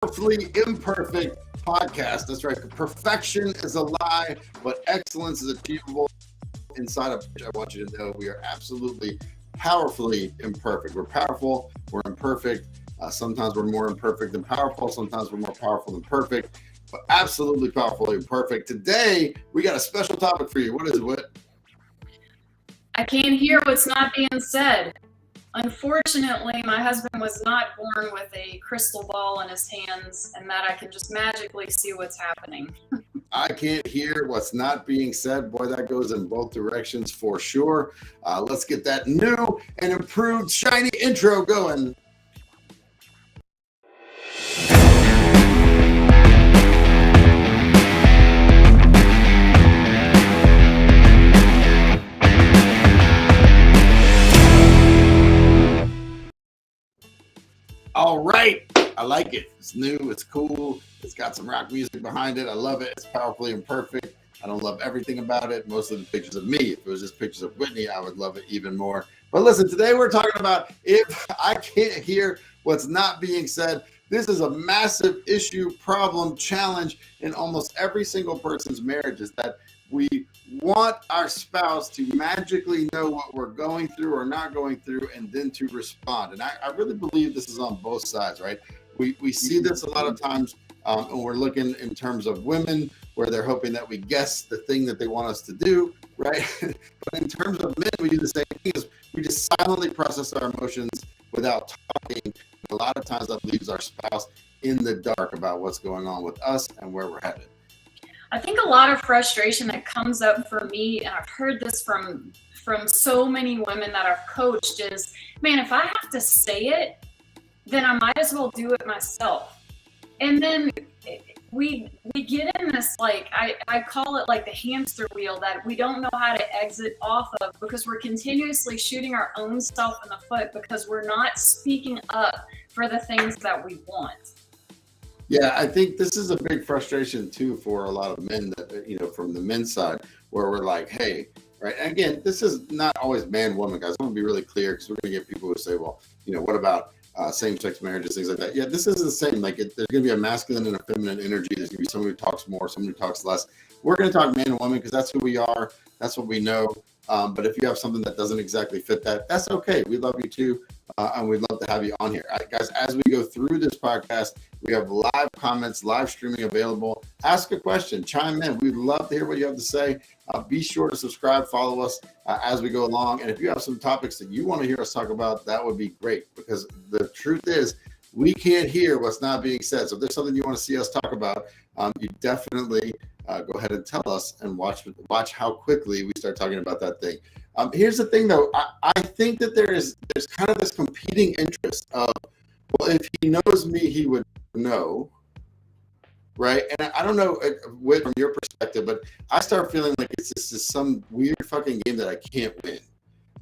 Powerfully Imperfect podcast. That's right. Perfection is a lie, but excellence is achievable. Inside of which I want you to know we are absolutely powerfully imperfect. We're powerful, we're imperfect. Sometimes we're more imperfect than powerful. Sometimes we're more powerful than perfect, but absolutely powerfully imperfect. Today, we got a special topic for you. What is it, Whit? I can't hear what's not being said. Unfortunately, my husband was not born with a crystal ball in his hands and that I can just magically see what's happening. I can't hear what's not being said. Boy, that goes in both directions for sure. Let's get that new and improved shiny intro going. All right. I like it. It's new. It's cool. It's got some rock music behind it. I love it. It's powerfully imperfect. I don't love everything about it. Most of the pictures of me. If it was just pictures of Whitney, I would love it even more. But listen, today we're talking about if I can't hear what's not being said. This is a massive issue, problem, challenge in almost every single person's marriage, is that we want our spouse to magically know what we're going through or not going through and then to respond. And I really believe this is on both sides, right? We see this a lot of times when we're looking in terms of women, where they're hoping that we guess the thing that they want us to do, right? But in terms of men, we do the same thing. Is we just silently process our emotions without talking. A lot of times that leaves our spouse in the dark about what's going on with us and where we're headed. I think a lot of frustration that comes up for me, and I've heard this from so many women that I've coached, is, man, if I have to say it, then I might as well do it myself. And then we get in this, like, I call it like the hamster wheel that we don't know how to exit off of, because we're continuously shooting our own self in the foot because we're not speaking up for the things that we want. Yeah, I think this is a big frustration too for a lot of men that, from the men's side, where we're like, hey, right. And again, this is not always man, woman, guys. I want to be really clear, because we're going to get people who say, well, what about same-sex marriages, things like that. Yeah, this is the same. Like, there's going to be a masculine and a feminine energy. There's going to be someone who talks more, someone who talks less. We're going to talk man and woman because that's who we are. That's what we know. But if you have something that doesn't exactly fit that, that's okay. We love you too. And we'd love to have you on here. All right, guys, as we go through this podcast, we have live comments, live streaming available. Ask a question, chime in. We'd love to hear what you have to say. Be sure to subscribe, follow us as we go along. And if you have some topics that you want to hear us talk about, that would be great, because the truth is we can't hear what's not being said. So if there's something you want to see us talk about, you definitely go ahead and tell us, and watch how quickly we start talking about that thing. Here's the thing, though. I think that there's kind of this competing interest of, well, if he knows me, he would know, right? And I don't know from your perspective, but I start feeling like it's just some weird fucking game that I can't win.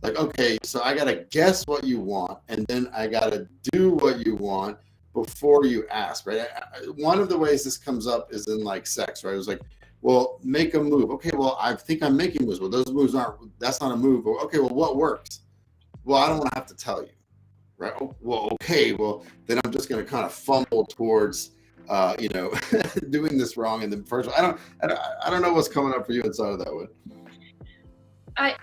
Like, okay, so I gotta guess what you want, and then I gotta do what you want before you ask, right? One of the ways this comes up is in like sex, right? It was like, well, make a move. Okay, well, I think I'm making moves. Well, those moves that's not a move. Okay, well, what works? Well, I don't want to have to tell you, right? Oh, well, okay, well, then I'm just going to kind of fumble towards, doing this wrong in the first one. I don't know what's coming up for you inside of that one. I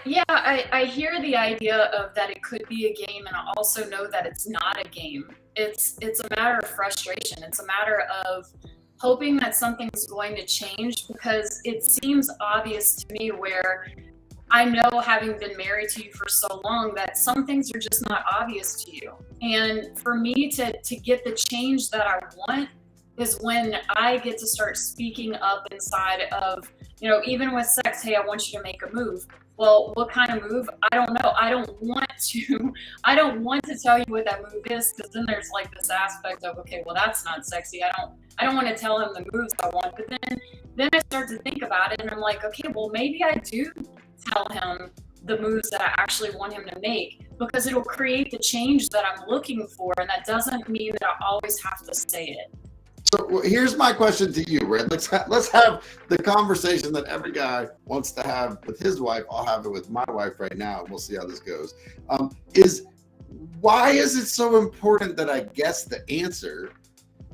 hear the idea of that it could be a game, and I also know that it's not a game. It's a matter of frustration. It's a matter of hoping that something's going to change, because it seems obvious to me, where I know, having been married to you for so long, that some things are just not obvious to you. And for me to get the change that I want is when I get to start speaking up inside of, even with sex, hey, I want you to make a move. Well, what kind of move? I don't know. I don't want to tell you what that move is, because then there's like this aspect of, okay, well, that's not sexy. I don't want to tell him the moves I want. But then I start to think about it, and I'm like, okay, well, maybe I do tell him the moves that I actually want him to make, because it'll create the change that I'm looking for. And that doesn't mean that I always have to say it. So here's my question to you, Red. Let's have the conversation that every guy wants to have with his wife. I'll have it with my wife right now, and we'll see how this goes. Why is it so important that I guess the answer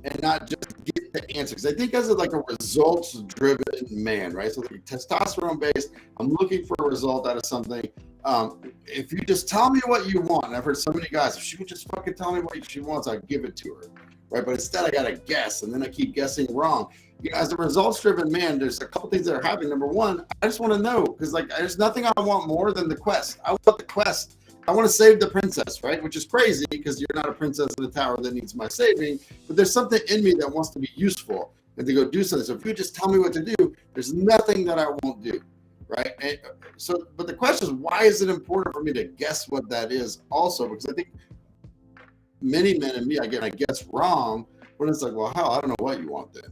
and not just get the answer. Because I think as like a results-driven man, right? So like testosterone-based, I'm looking for a result out of something. If you just tell me what you want, and I've heard so many guys, if she would just fucking tell me what she wants, I'd give it to her, right? But instead, I gotta guess, and then I keep guessing wrong. You know, as a results-driven man, there's a couple things that are happening. Number one, I just want to know, because like there's nothing I want more than the quest. I want the quest. I want to save the princess, right? Which is crazy because you're not a princess in a tower that needs my saving, but there's something in me that wants to be useful and to go do something. So if you just tell me what to do, there's nothing that I won't do, right? And so, but the question is, why is it important for me to guess what that is also? Because I think many men and me, I guess wrong, when it's like, well, hell, I don't know what you want then.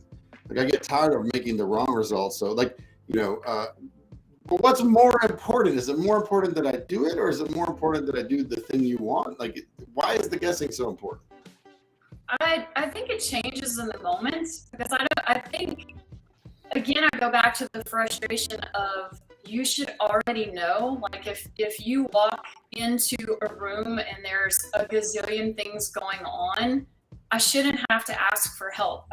Like I get tired of making the wrong results. So like, you know, but what's more important? Is it more important that I do it, or is it more important that I do the thing you want? Like, why is the guessing so important? I think it changes in the moment, because I think, again, I go back to the frustration of, you should already know. Like if you walk into a room and there's a gazillion things going on, I shouldn't have to ask for help.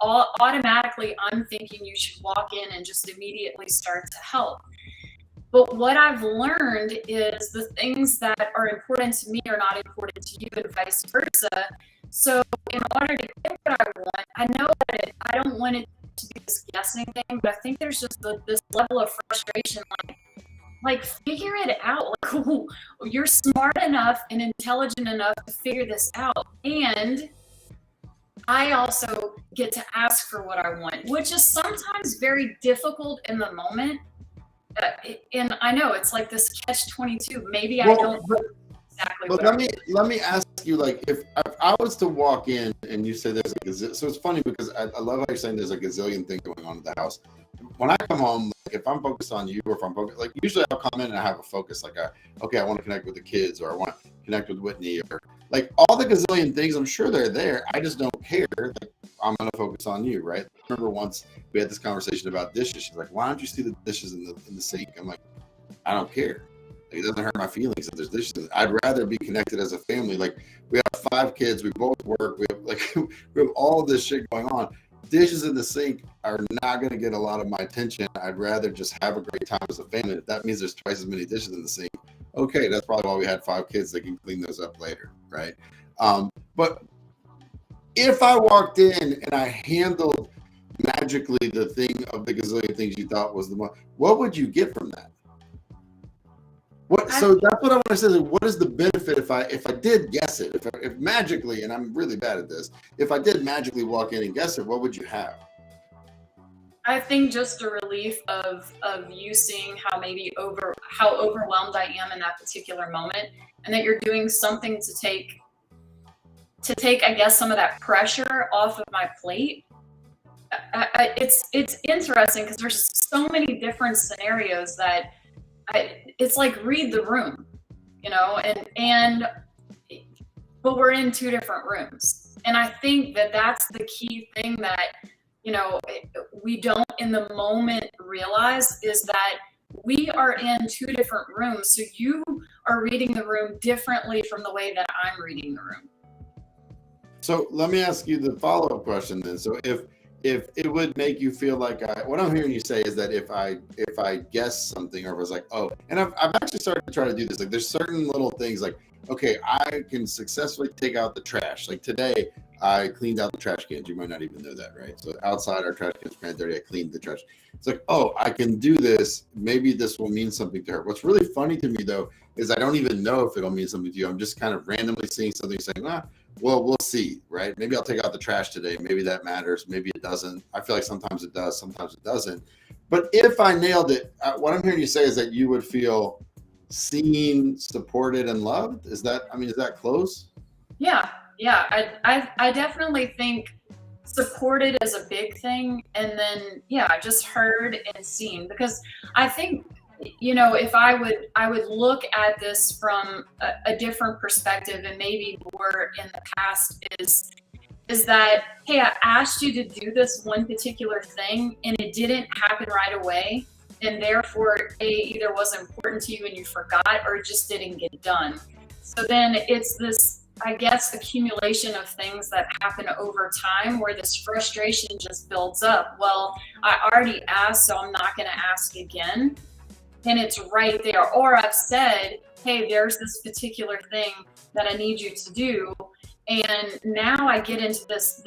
Automatically, I'm thinking you should walk in and just immediately start to help. But what I've learned is the things that are important to me are not important to you, and vice versa. So in order to get what I want, I know that I don't want it to be this guessing thing, but I think there's just this level of frustration, like figure it out. Like, you're smart enough and intelligent enough to figure this out, and I also get to ask for what I want, which is sometimes very difficult in the moment. And I know it's like this catch-22. Maybe I don't know exactly. But let me ask you, like, if I was to walk in and you say there's a gazillion, so it's funny because I love how you're saying there's a gazillion things going on in the house. When I come home, like, if I'm focused on you, or if I'm focused, like usually I'll come in and I have a focus, like, okay, I want to connect with the kids, or I want to connect with Whitney, or like all the gazillion things. I'm sure they're there. I just don't care. Like, I'm gonna focus on you, right? I remember once we had this conversation about dishes. She's like, "Why don't you see the dishes in the sink?" I'm like, "I don't care. Like, it doesn't hurt my feelings if there's dishes. I'd rather be connected as a family. Like, we have 5 kids. We both work. We have we have all this shit going on. Dishes in the sink are not going to get a lot of my attention. I'd rather just have a great time as a family. If that means there's twice as many dishes in the sink, okay, that's probably why we had 5 kids. They can clean those up later, right? But if I walked in and I handled magically the thing of the gazillion things you thought was the one, what would you get from that? So that's what I want to say. What is the benefit if I did guess it? If magically, and I'm really bad at this, if I did magically walk in and guess it, what would you have? I think just a relief of you seeing how overwhelmed I am in that particular moment, and that you're doing something to take, I guess, some of that pressure off of my plate. It's interesting because there's so many different scenarios that it's like read the room, you know, but we're in 2 different rooms, and I think that that's the key thing that, you know, we don't in the moment realize, is that we are in 2 different rooms. So you are reading the room differently from the way that I'm reading the room. So let me ask you the follow-up question then. So if it would make you feel like, what I'm hearing you say is that if I guess something, or if I was like, oh, and I've actually started to try to do this. Like, there's certain little things, like, okay, I can successfully take out the trash. Like today, I cleaned out the trash cans. You might not even know that, right? So outside, our trash cans ran dirty. I cleaned the trash. It's like, oh, I can do this. Maybe this will mean something to her. What's really funny to me, though, is I don't even know if it'll mean something to you. I'm just kind of randomly seeing something saying, well, we'll see, right? Maybe I'll take out the trash today. Maybe that matters. Maybe it doesn't. I feel like sometimes it does. Sometimes it doesn't. But if I nailed it, what I'm hearing you say is that you would feel seen, supported, and loved. Is that close? Yeah. I definitely think supported is a big thing, and then just heard and seen, because I think, you know, if I would look at this from a different perspective, and maybe more in the past, is that, hey, I asked you to do this one particular thing and it didn't happen right away, and therefore it either wasn't important to you and you forgot, or it just didn't get done. So then it's this I guess, accumulation of things that happen over time where this frustration just builds up. Well, I already asked, so I'm not going to ask again. And it's right there. Or I've said, hey, there's this particular thing that I need you to do. And now I get into this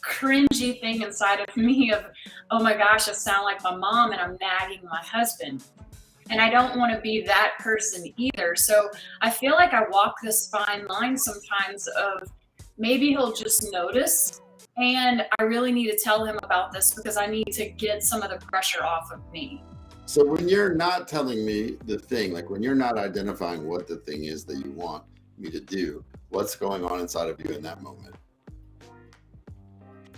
cringy thing inside of me of, oh my gosh, I sound like my mom and I'm nagging my husband. And I don't want to be that person either. So I feel like I walk this fine line sometimes of maybe he'll just notice and I really need to tell him about this because I need to get some of the pressure off of me. So when you're not telling me the thing, like when you're not identifying what the thing is that you want me to do, what's going on inside of you in that moment?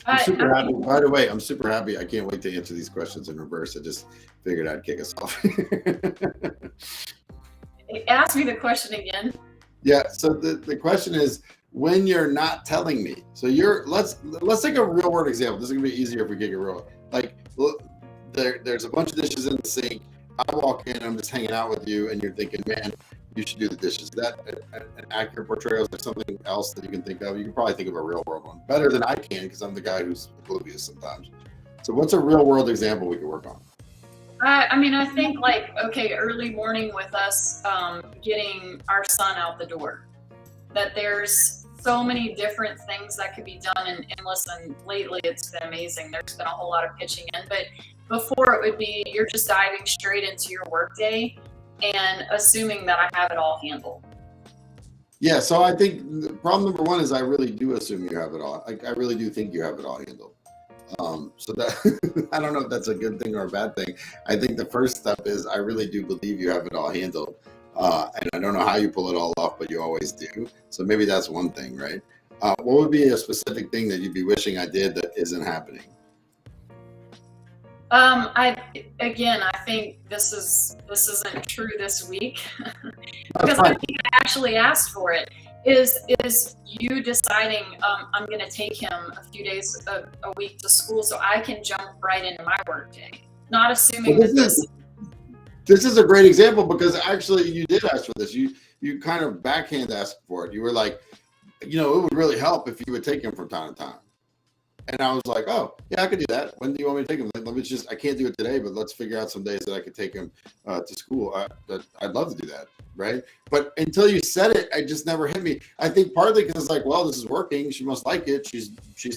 I'm super happy. By the way, I'm super happy. I can't wait to answer these questions in reverse. I just figured I'd kick us off. Ask me the question again. Yeah. So the question is, when you're not telling me, so let's take a real world example. This is gonna be easier if we get it real. Like there's a bunch of dishes in the sink. I walk in, I'm just hanging out with you, and you're thinking, man, you should do the dishes. Is that an accurate portrayal? Is there something else that you can think of? You can probably think of a real world one better than I can because I'm the guy who's oblivious sometimes. So what's a real world example we could work on? I mean, I think like, okay, early morning with us getting our son out the door, that there's so many different things that could be done. And listen, lately it's been amazing. There's been a whole lot of pitching in, but before it would be, you're just diving straight into your workday and assuming that I have it all handled. Yeah, so I think problem number one is I really do assume you have it all. I really do think you have it all handled. So that I don't know if that's a good thing or a bad thing. I think the first step is I really do believe you have it all handled. And I don't know how you pull it all off, but you always do. So maybe that's one thing, right? What would be a specific thing that you'd be wishing I did that isn't happening? I think this isn't true this week because I think I actually asked for it. Is you deciding I'm going to take him a few days a week to school so I can jump right into my work day, not assuming this is a great example because actually you did ask for this. You kind of backhand asked for it. You were like, it would really help if you would take him from time to time. And I was like, oh, yeah, I could do that. When do you want me to take him? I can't do it today, but let's figure out some days that I could take him to school. I'd love to do that, right? But until you said it, it just never hit me. I think partly because it's like, well, this is working. She must like it. She's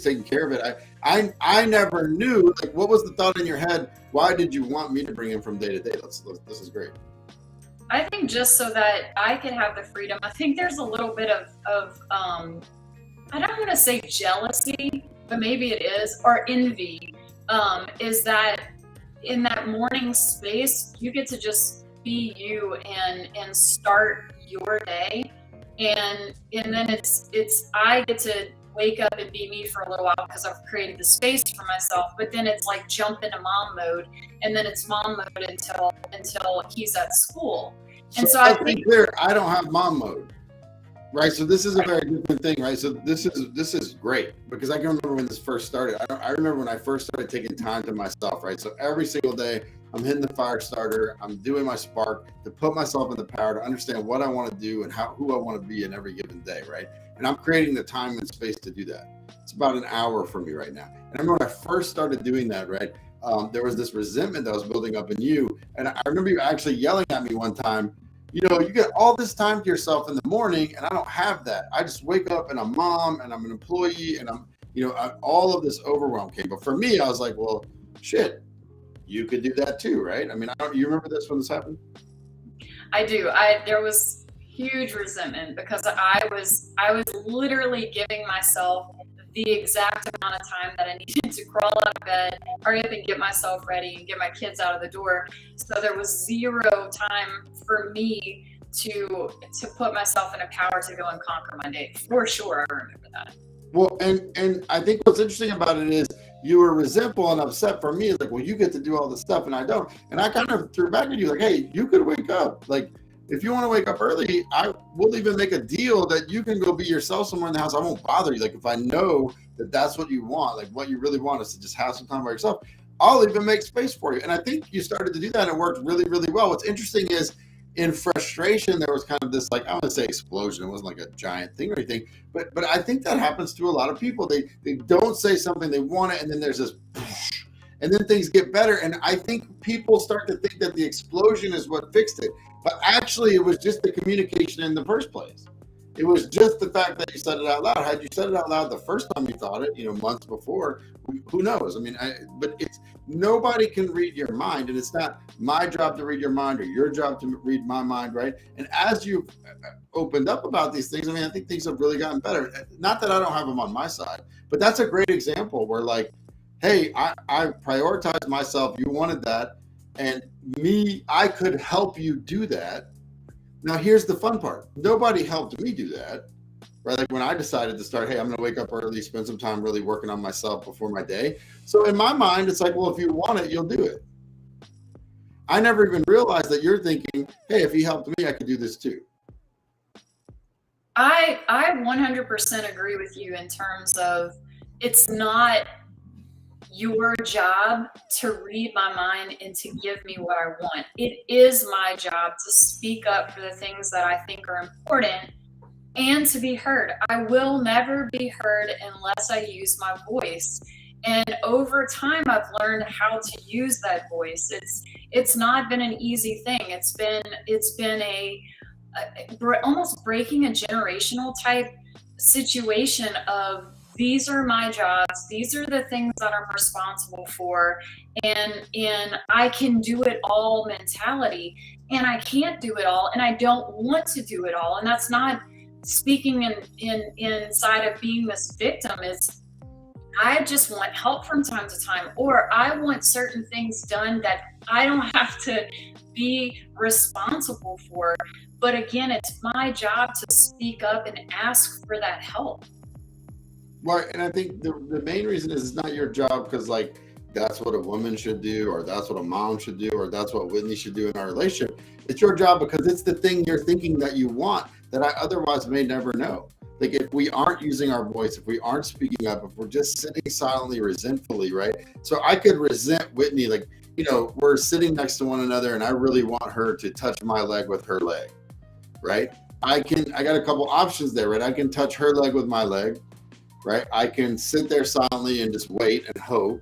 taking care of it. I never knew, like, what was the thought in your head? Why did you want me to bring him from day to day? This is great. I think just so that I could have the freedom. I think there's a little bit of I don't want to say jealousy, but maybe it is, or envy, is that in that morning space, you get to just be you and start your day. And then it's I get to wake up and be me for a little while because I've created the space for myself, but then it's like jump into mom mode, and then it's mom mode until he's at school. And so I think clear, I don't have mom mode. Right, so this is a very different thing, right? So this is great because I can remember when this first started. I remember when I first started taking time to myself, right? So every single day, I'm hitting the fire starter, I'm doing my spark to put myself in the power to understand what I want to do and who I want to be in every given day, right? And I'm creating the time and space to do that. It's about an hour for me right now. And I remember when I first started doing that, right? There was this resentment that was building up in you, and I remember you actually yelling at me one time. You get all this time to yourself in the morning, and I don't have that. I just wake up and I'm mom and I'm an employee and I'm, all of this overwhelm came. But for me, I was like, well, shit, you could do that too, right? I mean, you remember this when this happened? I do. There was huge resentment because I was literally giving myself the exact amount of time that I needed to crawl out of bed, hurry up and get myself ready and get my kids out of the door. So there was zero time for me to put myself in a power to go and conquer my day. For sure, I remember that. Well, and I think what's interesting about it is you were resentful and upset for me. It's like, well, you get to do all this stuff and I don't. And I kind of threw back at you like, hey, you could wake up. Like, if you want to wake up early, I will even make a deal that you can go be yourself somewhere in the house. I won't bother you. Like, if I know that that's what you want, like what you really want is to just have some time by yourself, I'll even make space for you. And I think you started to do that and it worked really, really well. What's interesting is in frustration, there was kind of this, like, I want to say explosion. It wasn't like a giant thing or anything, but I think that happens to a lot of people. They don't say something, they want it, and then there's this, and then things get better. And I think people start to think that the explosion is what fixed it, but actually it was just the communication in the first place. It was just the fact that you said it out loud. Had you said it out loud the first time you thought it, months before, who knows? I mean, but it's, nobody can read your mind, and it's not my job to read your mind or your job to read my mind, right? And as you've opened up about these things, I mean, I think things have really gotten better. Not that I don't have them on my side, but that's a great example where, like, hey, I prioritized myself. You wanted that, and I could help you do that. Now, here's the fun part. Nobody helped me do that, right? Like when I decided to start, hey, I'm going to wake up early, spend some time really working on myself before my day. So in my mind, it's like, well, if you want it, you'll do it. I never even realized that you're thinking, hey, if he helped me, I could do this too. I 100% agree with you in terms of it's not your job to read my mind and to give me what I want. It is my job to speak up for the things that I think are important and to be heard. I will never be heard unless I use my voice. And over time, I've learned how to use that voice. It's not been an easy thing. It's been a almost breaking a generational type situation of, these are my jobs, these are the things that I'm responsible for, and I can do it all mentality, and I can't do it all, and I don't want to do it all. And that's not speaking inside of being this victim. It's, I just want help from time to time, or I want certain things done that I don't have to be responsible for. But again, it's my job to speak up and ask for that help. Right, and I think the main reason is it's not your job because, like, that's what a woman should do, or that's what a mom should do, or that's what Whitney should do in our relationship. It's your job because it's the thing you're thinking that you want that I otherwise may never know. Like, if we aren't using our voice, if we aren't speaking up, if we're just sitting silently, resentfully, right? So I could resent Whitney, like, we're sitting next to one another and I really want her to touch my leg with her leg, right? I got a couple options there, right? I can touch her leg with my leg, right? I can sit there silently and just wait and hope,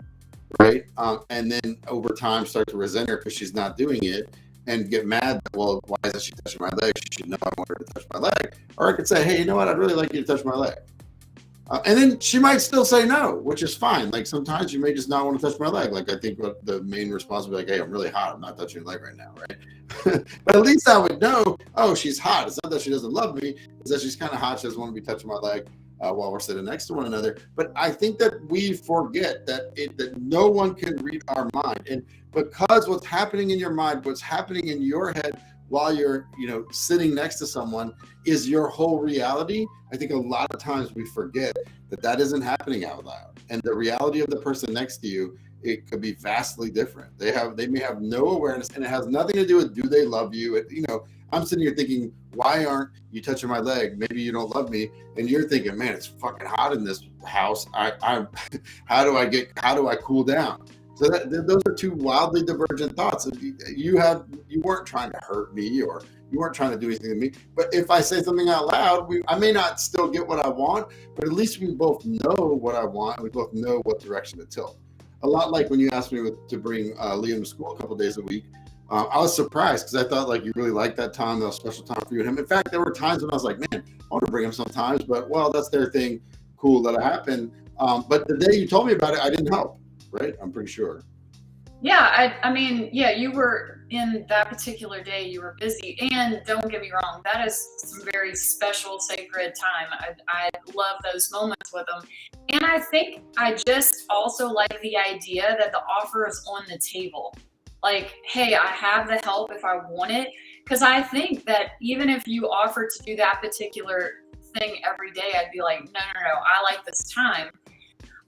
right? And then over time start to resent her because she's not doing it and get mad that, well, why isn't she touching my leg? She should know I want her to touch my leg. Or I could say, hey, you know what? I'd really like you to touch my leg. And then she might still say no, which is fine. Like, sometimes you may just not want to touch my leg. Like, I think what the main response would be like, hey, I'm really hot. I'm not touching your leg right now, right? But at least I would know, oh, she's hot. It's not that she doesn't love me. It's that she's kind of hot. She doesn't want to be touching my leg while we're sitting next to one another. But I think that we forget that no one can read our mind. And because what's happening in your mind, what's happening in your head while you're, sitting next to someone is your whole reality. I think a lot of times we forget that isn't happening out loud. And the reality of the person next to you, it could be vastly different. They may have no awareness, and it has nothing to do with, do they love you? I'm sitting here thinking, why aren't you touching my leg? Maybe you don't love me. And you're thinking, man, it's fucking hot in this house. How do I cool down? So those are two wildly divergent thoughts. You weren't trying to hurt me, or you weren't trying to do anything to me. But if I say something out loud, I may not still get what I want, but at least we both know what I want. And we both know what direction to tilt. A lot like when you asked me to bring Liam to school a couple days a week. I was surprised because I thought, like, you really liked that time. That was a special time for you and him. In fact, there were times when I was like, man, I want to bring him sometimes, but, well, that's their thing. Cool, let it happen. But the day you told me about it, I didn't help, right? I'm pretty sure. Yeah, I mean, yeah, you were in that particular day, you were busy. And don't get me wrong, that is some very special, sacred time. I love those moments with them. And I think I just also like the idea that the offer is on the table. Like, hey, I have the help if I want it. Because I think that even if you offer to do that particular thing every day, I'd be like, no, I like this time.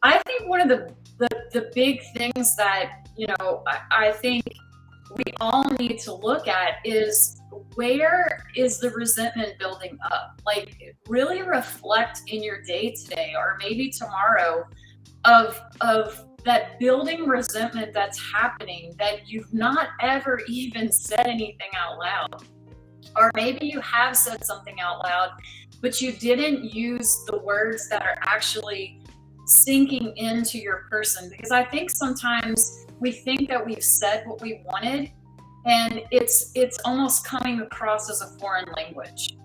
I think one of the big things that, I think we all need to look at is, where is the resentment building up? Like, really reflect in your day today, or maybe tomorrow, of that building resentment that's happening, that you've not ever even said anything out loud. Or maybe you have said something out loud, but you didn't use the words that are actually sinking into your person. Because I think sometimes we think that we've said what we wanted, and it's almost coming across as a foreign language.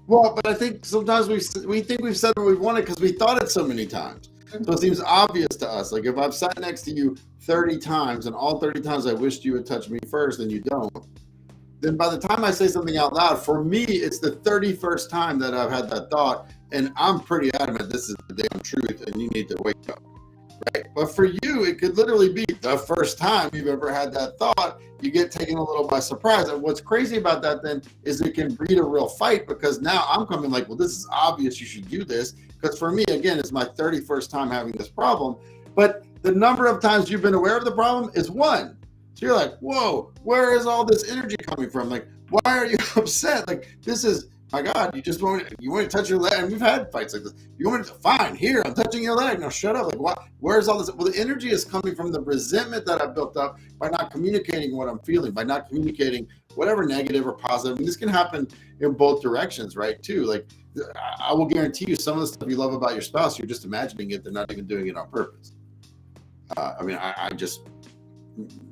Well, but I think sometimes we think we've said what we wanted because we thought it so many times. So it seems obvious to us. Like if I've sat next to you 30 times and all 30 times I wished you would touch me first and you don't, then by the time I say something out loud, for me, it's the 31st time that I've had that thought, and I'm pretty adamant this is the damn truth and you need to wake up. Right? But for you, it could literally be the first time you've ever had that thought. You get taken a little by surprise. And what's crazy about that then is it can breed a real fight, because now I'm coming like, well, this is obvious you should do this. Because for me, again, it's my 31st time having this problem. But the number of times you've been aware of the problem is one. So you're like, whoa, where is all this energy coming from? Like, why are you upset? Like, this is, my God, you want to touch your leg. And we've had fights like this. You want to, fine, here, I'm touching your leg. Now shut up. Like, what? Where's all this? Well, the energy is coming from the resentment that I built up by not communicating what I'm feeling, by not communicating whatever negative or positive. And this can happen in both directions, right? Too. Like, I will guarantee you some of the stuff you love about your spouse, you're just imagining it. They're not even doing it on purpose. I just,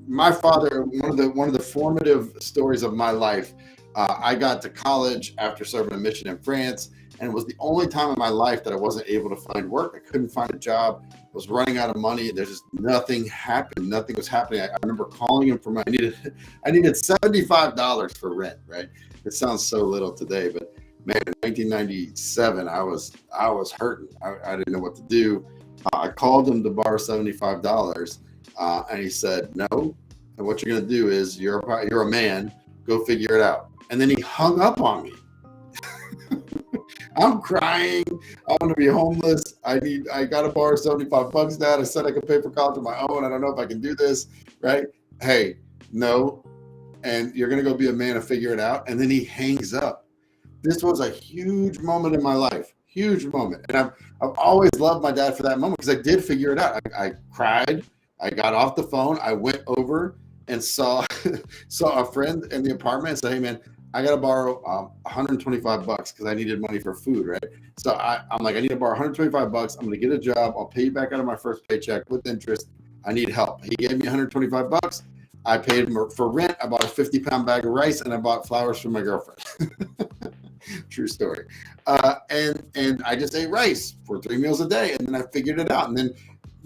my father, one of the formative stories of my life, I got to college after serving a mission in France, and it was the only time in my life that I wasn't able to find work. I couldn't find a job. I was running out of money. There's just nothing happened. Nothing was happening. I remember calling him I needed $75 for rent, right? It sounds so little today, but man, in 1997, I was hurting. I didn't know what to do. I called him to borrow $75, and he said, no. And what you're going to do is you're a man. Go figure it out. And then he hung up on me. I'm crying. I want to be homeless. I got to borrow $75, Dad. I said I could pay for college on my own. I don't know if I can do this, right? Hey, no. And you're going to go be a man and figure it out. And then he hangs up. This was a huge moment in my life. Huge moment. And I've always loved my dad for that moment, because I did figure it out. I cried. I got off the phone. I went over and saw a friend in the apartment and said, hey man, I got to borrow $125 because I needed money for food, right? So I'm like, I need to borrow $125. I'm going to get a job. I'll pay you back out of my first paycheck with interest. I need help. He gave me $125. I paid him for rent. I bought a 50-pound bag of rice, and I bought flowers for my girlfriend. True story. And I just ate rice for 3 meals a day, and then I figured it out. And then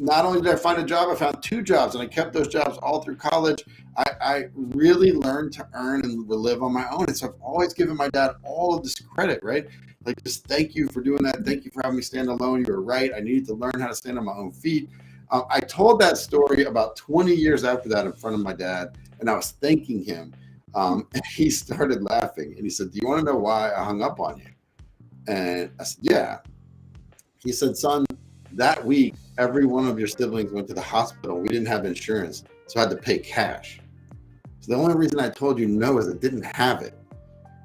not only did I find a job, I found 2 jobs, and I kept those jobs all through college. I really learned to earn and live on my own. And so I've always given my dad all of this credit, right? Like, just thank you for doing that. Thank you for having me stand alone. You were right. I needed to learn how to stand on my own feet. I told that story about 20 years after that in front of my dad, and I was thanking him. And he started laughing, and he said, do you want to know why I hung up on you? And I said, yeah. He said, son, that week, every one of your siblings went to the hospital. We didn't have insurance, so I had to pay cash. So the only reason I told you no is I didn't have it.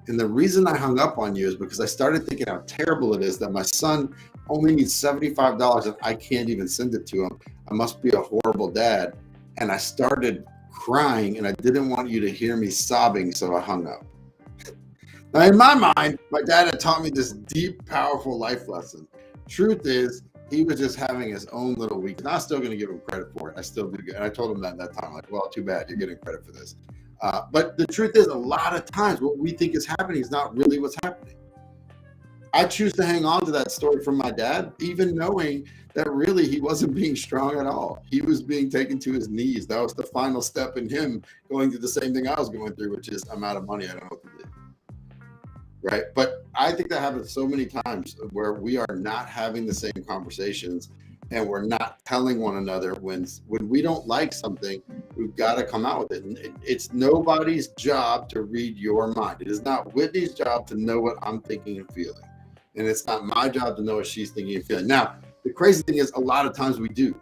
And the reason I hung up on you is because I started thinking how terrible it is that my son only needs $75 and I can't even send it to him. I must be a horrible dad. And I started crying, and I didn't want you to hear me sobbing, so I hung up. Now, in my mind, my dad had taught me this deep, powerful life lesson. Truth is, he was just having his own little week. And I'm still going to give him credit for it. I still do. And I told him that time, like, well, too bad. You're getting credit for this. But the truth is, a lot of times what we think is happening is not really what's happening. I choose to hang on to that story from my dad, even knowing that really he wasn't being strong at all. He was being taken to his knees. That was the final step in him going through the same thing I was going through, which is, I'm out of money. I don't know what to do. Right. But I think that happens so many times where we are not having the same conversations, and we're not telling one another when we don't like something, we've got to come out with it. And it's nobody's job to read your mind. It is not Whitney's job to know what I'm thinking and feeling. And it's not my job to know what she's thinking and feeling. Now, the crazy thing is, a lot of times we do.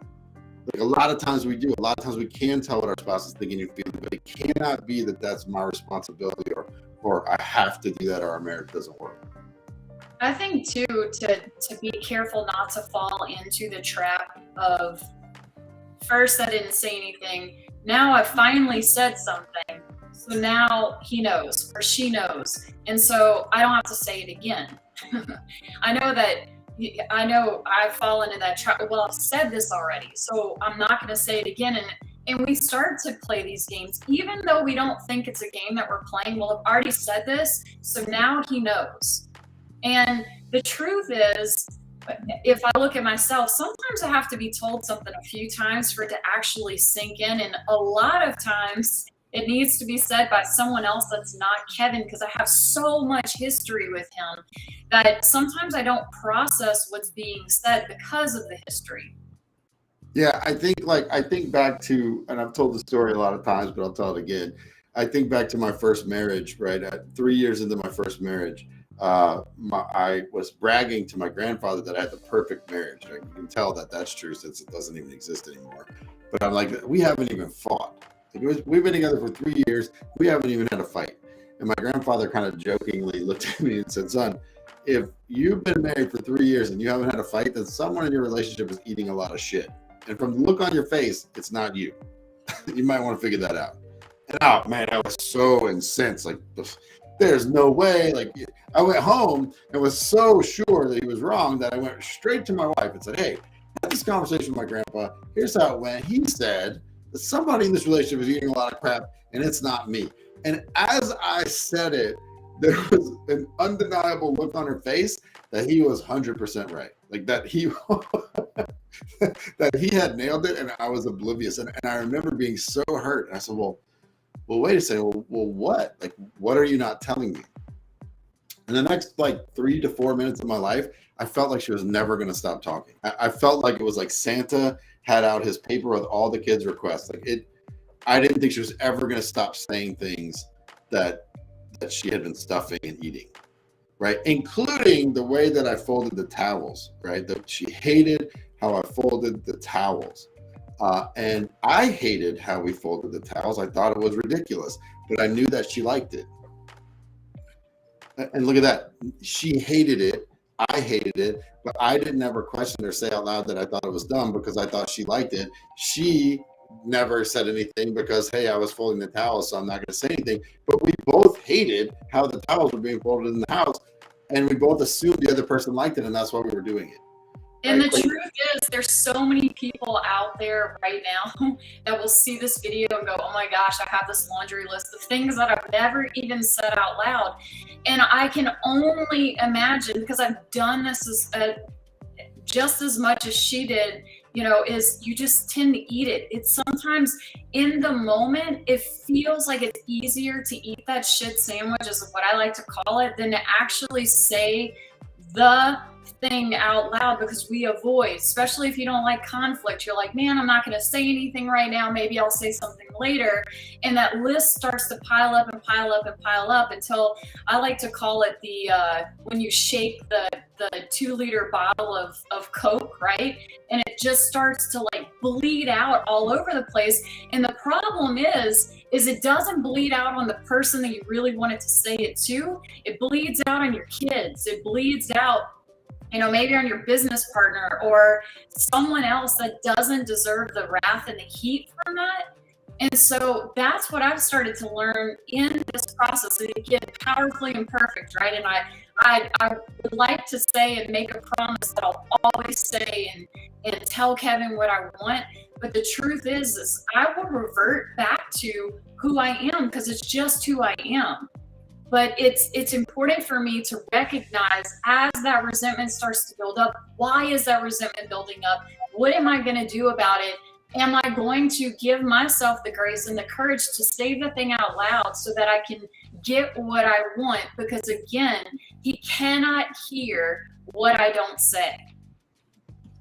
A lot of times we can tell what our spouse is thinking and feeling, but it cannot be that that's my responsibility, or I have to do that, or our marriage doesn't work. I think too, to be careful not to fall into the trap of, first I didn't say anything, now I finally said something, So now he knows or she knows. And so I don't have to say it again. I know that I know I've fallen into that trap. Well, I've said this already, so I'm not going to say it again. And we start to play these games, even though we don't think it's a game that we're playing. Well, I've already said this, so now he knows. And the truth is, if I look at myself, sometimes I have to be told something a few times for it to actually sink in. And a lot of times it needs to be said by someone else that's not Kevin, because I have so much history with him that sometimes I don't process what's being said because of the history. Yeah, I think back to, and I've told the story a lot of times, but I'll tell it again. I think back to my first marriage, right? 3 years into my first marriage, I was bragging to my grandfather that I had the perfect marriage. You can tell that that's true since it doesn't even exist anymore. But I'm like, we haven't even fought. We've been together for 3 years. We haven't even had a fight. And my grandfather kind of jokingly looked at me and said, son, if you've been married for 3 years and you haven't had a fight, then someone in your relationship is eating a lot of shit. And from the look on your face, it's not you. You might want to figure that out. And oh man, I was so incensed. Like, there's no way. Like, I went home and was so sure that he was wrong that I went straight to my wife and said, hey, I had this conversation with my grandpa. Here's how it went. He said that somebody in this relationship is eating a lot of crap and it's not me. And as I said it, there was an undeniable look on her face that he was 100% right. Like that he that he had nailed it and I was oblivious. And I remember being so hurt. And I said, well, wait a second. Well, what? Like, what are you not telling me? And the next like 3 to 4 minutes of my life, I felt like she was never going to stop talking. I felt like it was like Santa had out his paper with all the kids' requests. I didn't think she was ever going to stop saying things that she had been stuffing and eating, right? Including the way that I folded the towels, right? That she hated how I folded the towels. And I hated how we folded the towels. I thought it was ridiculous, but I knew that she liked it. And look at that. She hated it. I hated it, but I didn't ever question or say out loud that I thought it was dumb because I thought she liked it. She never said anything because, hey, I was folding the towels, so I'm not going to say anything. But we both hated how the towels were being folded in the house, and we both assumed the other person liked it, and that's why we were doing it. And the truth is, there's so many people out there right now that will see this video and go, oh my gosh, I have this laundry list of things that I've never even said out loud. And I can only imagine, because I've done this just as much as she did, is you just tend to eat it. It's sometimes in the moment, it feels like it's easier to eat that shit sandwich, is what I like to call it, than to actually say the thing out loud, because we avoid, especially if you don't like conflict, you're like, man, I'm not going to say anything right now, maybe I'll say something later, and that list starts to pile up and pile up and pile up until, I like to call it the when you shake the 2-liter bottle of Coke, right, and it just starts to like bleed out all over the place. And the problem is it doesn't bleed out on the person that you really wanted to say it to. It bleeds out on your kids. It bleeds out, maybe on your business partner or someone else that doesn't deserve the wrath and the heat from that. And so that's what I've started to learn in this process. And again, powerfully imperfect, right? And I would like to say and make a promise that I'll always say and tell Kevin what I want. But the truth is I will revert back to who I am, because it's just who I am. But it's important for me to recognize as that resentment starts to build up, why is that resentment building up? What am I going to do about it? Am I going to give myself the grace and the courage to say the thing out loud so that I can get what I want? Because again, he cannot hear what I don't say.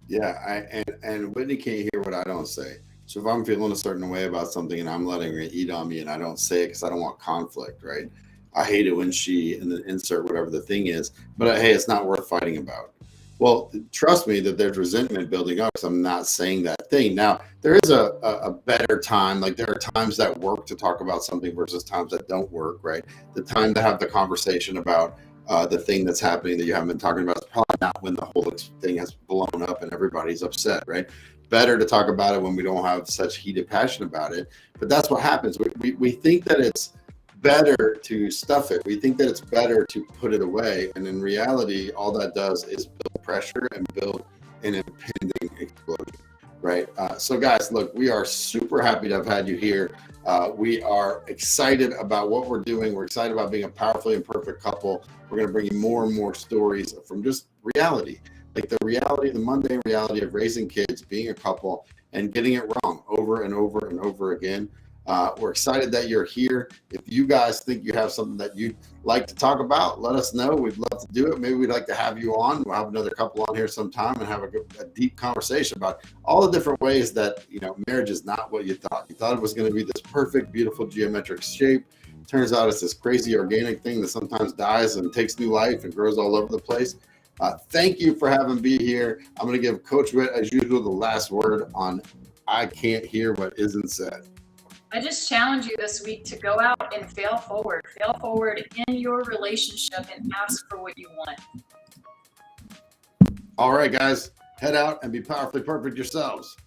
Yeah, and Whitney can't hear what I don't say. So if I'm feeling a certain way about something and I'm letting her eat on me and I don't say it because I don't want conflict, right? I hate it when she, and then insert whatever the thing is, but hey, it's not worth fighting about. Well, trust me that there's resentment building up because I'm not saying that thing. Now, there is a better time. Like there are times that work to talk about something versus times that don't work, right? The time to have the conversation about the thing that's happening that you haven't been talking about is probably not when the whole thing has blown up and everybody's upset, right? Better to talk about it when we don't have such heated passion about it. But that's what happens. We think that it's better to stuff it. We think that it's better to put it away. And in reality, all that does is build pressure and build an impending explosion, right? So guys, look, we are super happy to have had you here. We are excited about what we're doing. We're excited about being a powerfully imperfect couple. We're going to bring you more and more stories from just reality, like the reality, the mundane reality of raising kids, being a couple, and getting it wrong over and over and over again. We're excited that you're here. If you guys think you have something that you'd like to talk about, let us know. We'd love to do it. Maybe we'd like to have you on. We'll have another couple on here sometime and have a deep conversation about all the different ways that, you know, marriage is not what you thought. You thought it was going to be this perfect, beautiful geometric shape. Turns out it's this crazy organic thing that sometimes dies and takes new life and grows all over the place. Thank you for having me here. I'm going to give Coach Witt, as usual, the last word on I can't hear what isn't said. I just challenge you this week to go out and fail forward. Fail forward in your relationship and ask for what you want. All right, guys, head out and be powerfully perfect yourselves.